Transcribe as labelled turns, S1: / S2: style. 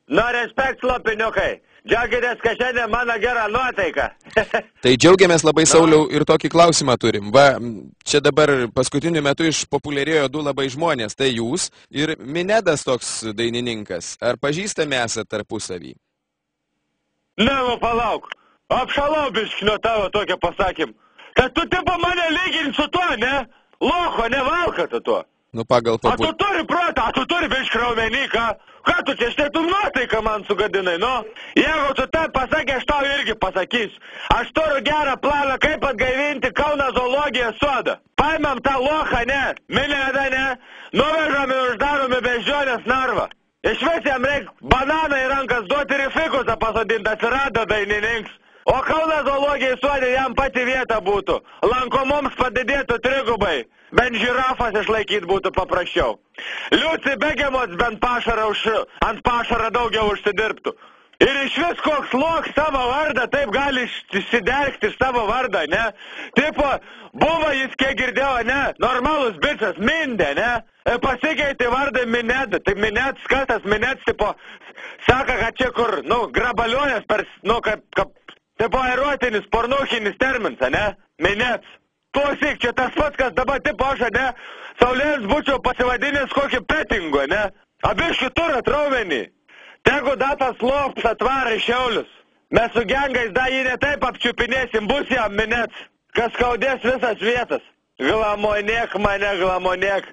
S1: respekt, slopiniukai. Džiaugitės, kad šiandien mano gera nuotaika.
S2: Tai džiaugiamės labai, Sauliau, ir tokį klausimą turim. Va, čia dabar paskutiniu metu išpopuliarėjo du labai žmonės, tai jūs ir Minedas toks dainininkas. Ar pažįstami esate tarpusavį?
S1: Ne, palauk. Apšalau biškį nuo tavo tokio pasakym. Kad tu tipo mane lygini su tuo, ne? Locho, ne valka tu tuo.
S2: Nu, pagal
S1: A tu turi protą, a tu turi biškį raumenį, ką? Ką tu čia štai tu nuotaiką man sugadinai, nu? Jeigu tu taip pasakė, aš tau irgi pasakysiu. Aš turiu gerą planą, kaip atgaivinti Kauno zoologijos sodą. Paimam tą lochą, ne? Minedą, ne? Nuvežam ir uždarom į beždžionės narvą. Išvis jam reik bananą į rankas duoti ir į fikusą pasodinti, atsirado dainininks. O Kauno zoologijos sode jam pati vieta būtų. Lankomoms padidėtų trigubai. Bent žirafas išlaikyti būtų paprasčiau. Liuci Begemots bent ant pašarą daugiau užsidirbtų. Ir iš vis koks loks savo vardą taip gali išsidergti iš savo vardą, ne? Tipo, buvo jis, kiek girdėjo, ne? Normalus bičas, Mindė, ne? Pasikeitė vardą Mineda. Tai Minets, kas tas Minets, tipo, saka, kad čia kur, grabalionės per, tipo, erotinis, pornuchinis terminas, ne? Minets. Klausyk, čia tas pats, kas dabar tipo aš, ne? Saulėns būčiau pasivadinęs kokį petingo, ne? Abiškį turat raumenį. Tegu datas lops atvarai Šiaulius. Mes su gengais da jį ne taip apčiupinėsim, bus jam Minets. Kas skaudės visas vietas. Glamonėk mane, glamonėk.